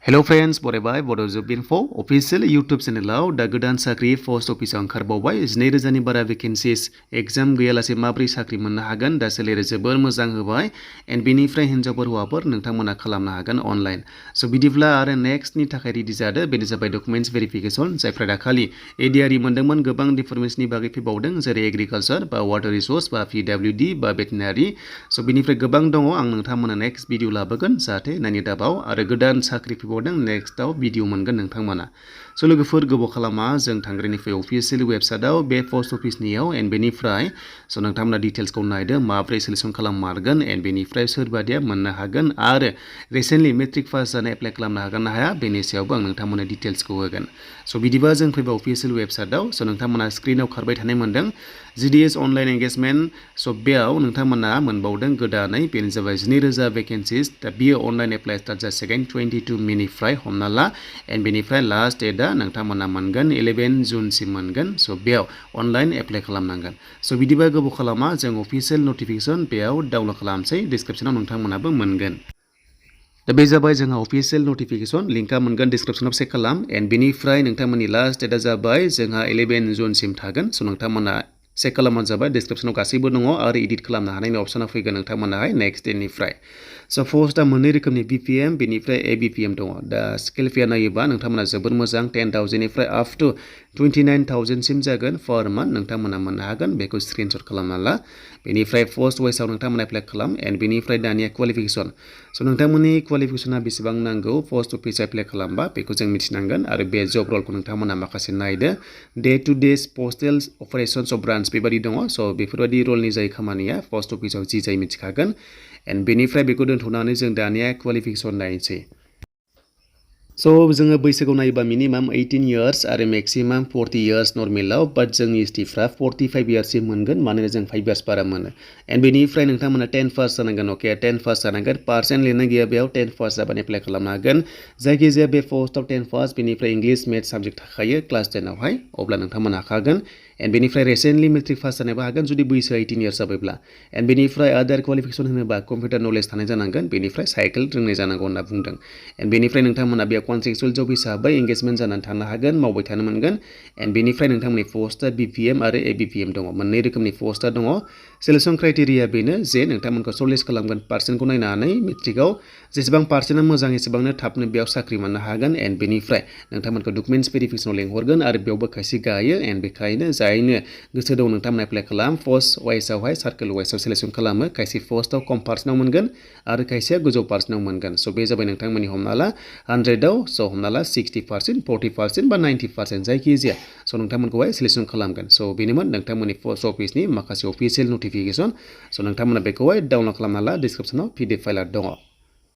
Hello friends, बरायबाय Bodo Info official YouTube channel दा गोदान साख्रि post office ओंखारबावबाय 2000 नि बारा vacancies exam गैयालासे माब्रै साख्रि मोननो हागोन दा सोलिरे जोबोर मोजां होबाय and बेनिफ्राय हिनजावफोर हौवाफोर नोंथांमोना खालामनो हागोन अनलाइन सो बिदिब्ला आरो नेक्स्ट नि थाखाय रेडि जादो बेनो जाबाय डकुमेन्ट्स भेरिफिकेशन जायफ्रा दाखालि एडिआरइ मोनदोंमोन गोबां डिपार्टमेन्ट्सनि बागै फैबावदों जेरै एग्रिकालचार बा वाटार रिसोर्स बा पिडब्लिउडि बा भेटेनारि सो बिनिफ्राय गोबां दङ आं नोंथांमोना नेक्स्ट भिडिअ लाबोगोन जाहाथे नायनो दाबाव आरो गोदान साख्रि नेक्स्टआव भिडिअ मोनगोन नोंथांमोना सो लोगोफोर गोबाव खालामा जों थांग्रानिफ्राय अफिसियेल वेबसाइटआव बे पोस्ट अफिसनियाव एन्ड बेनिफ्राय सो नोंथांमोना डिटेल्सखौ नायदो माब्रै सिलेक्शन खालाममारगोन एन्ड बेनिफ्राय सोरबादिया मोननो हागोन आरो रिसेन्टलि मेट्रिक पास जानाय एप्लाइ खालामनो हागोन ना हाया बेनि सायावबो आं नोंथांमोननो डिटेल्सखौ होगोन सो बिदिबा जों फैबा अफिसियेल वेबसाइटआव सो नोंथांमोना स्क्रिनाव खारबाय थानाय मोनदों जिडिएस अनलाइन एंगेजमेन्ट सो बेयाव नोंथांमोना मोनबावदों गोदानै बेनो जाबाय 2000 भेकेन्सिस दा बियो अनलाइन एप्लाइ स्टार्ट जासिगोन 22 मेनिफ्राय हमना ला एन्ड बेनिफ्राय लास्ट डेटआ नोंथांमोना मोनगोन 11 जुनसिम मोनगोन सो बेयाव अनलाइन एप्लाइ खालामनांगोन सो बिदिबा गोबाव खालामा जों अफिसियेल नटिफिकेशन बेयाव डाउनलड खालामसै डिसक्रिप्शनाव नोंथांमोनाबो मोनगोन दा बे जाबाय जोंहा अफिसियेल नटिफिकेशन लिंकआ मोनगोन डिसक्रिप्शनाव चेक खालाम एन्ड बेनिफ्राय नोंथांमोननि लास्ट डेटआ जाबाय जोंहा 11 जुनसिम थागोन सो नोंथांमोना चेक खालामबानो जाबाय डिसक्रिप्शनाव गासैबो दङ आरो एडिट खालामनो हानायनि अपसना फैगोन नोंथांमोनाहाय नेक्स्ट डेनिफ्राय सो फर्स्टआ मोननै रोखोमनि बिपिएम बेनिफ्राय एबिपिएम दङ दा स्केल फेया नायोबा नोंथांमोना जोबोर मोजां 10,000 निफ्राय आप टु 29,000 सिम जागोन पर मान्थ नोंथांमोना मोननो हागोन बेखौ स्क्रिनशट खालामना ला बेनिफ्राय पोस्ट वाइसआव नोंथांमोना एप्लाइ खालाम एन्ड बेनिफ्राय दानिया क्वालिफिकेशन सो नोंथांमोननि क्वालिफिकेशना बेसेबां नांगौ पोस्ट अफिस एप्लाइ खालामबा बेखौ जों मिथिनांगोन आरो बे जब रलखौ नोंथांमोना माखासे नायदो day to day postal operations of branch बेबादि दङ सो बेफोरबायदि रलनि जाय खामानिया पोस्ट अफिसाव जि जाय मिथिखागोन एन्ड बेनिफ्राय बेखौ दोनथ'नानै जों दानिया क्वालिफिकेशन नायनोसै सो जोङो बैसोखौ नायोबा मिनिमाम 18 इयार्स आरो मेक्सिमाम 40 इयार्स नर्मेलाव बाट जोंनि एसटिफ्रा 45 इयार्ससिम मोनगोन मानोना जों 5 इयार्स बारा मोनो एन्ड बेनिफ्राय नोंथांमोना 10 पास जानांगोन अके 10 पास जानांगोन पार्सेन्ट लिरनाय गैया बेयाव 10 पास जाबानो एप्लाइ खालामनो हागोन जायखिजाया बे पोस्टआव 10 पास बेनिफ्राय इंलिश मेथ्स साबजेक्ट थाखायो क्लास 10 आवहाय अब्ला नोंथांमोना हाखागोन एन्ड बेनिफ्राय रिसेन्टलि मेट्रिक पास जानोबो हागोन जुदि बैसोआ 18 इयार्स जाबायब्ला एन्ड बेनिफ्राय आदार क्वालिफिकेशन होनोबा कम्पिउटार नलेज थानाय जानांगोन बेनिफ्राय साइकेल रोंनाय जानांगौ होनना बुंदों एन्ड बेनिफ्राय नोंथांमोना बेयाव कन्ट्रेक्चुअल जब हिसाबै एंगेजमेन्ट जानानै थानो हागोन मावबाय थानो मोनगोन एन्ड बेनिफ्राय नोंथांमोननि पोस्टआ बिपिएम आरो एबिपिएम दङ मोननै रोखोमनि पोस्टआ दङ सिलेक्शन क्राइटेरिया बेनो जे नोंथांमोनखौ सर्टलिस्ट खालामगोन पार्सेन्टखौ नायनानै मेट्रिकआव जेसेबां पार्सेन्टआ मोजां एसेबांनो थाबनो बेयाव साख्रि मोननो हागोन एन्ड बेनिफ्राय नोंथांमोनखौ डकुमेन्ट्स भेरिफिकेशनाव लेंहरगोन आरो बेयावबो खायसे गायो एन्ड बेखायनो जायनो गोसो दं नोंथांमोना एप्लाइ खालाम पोस्ट वाइसआवहाय सार्केल वाइसआव सिलेक्शन खालामो खायसे पोस्टआव खम पार्सेन्टआव मोनगोन आरो खायसेया गोजौ पार्सेन्टआव मोनगोन स' बे जाबाय नोंथांमोननि हमना ला 100आव स' हमना ला 60% 40% बा 90% जायखिजाया स' नोंथांमोनखौहाय सिलेक्शन खालामगोन स' बेनोमोन नोंथांमोननि पोस्ट अफिसनि माखासे अफिसियेल नटिफिकेशन स' नोंथांमोना बेखौहाय डाउनलड खालामना ला डिसक्रिप्शनाव PDF फाइल दङ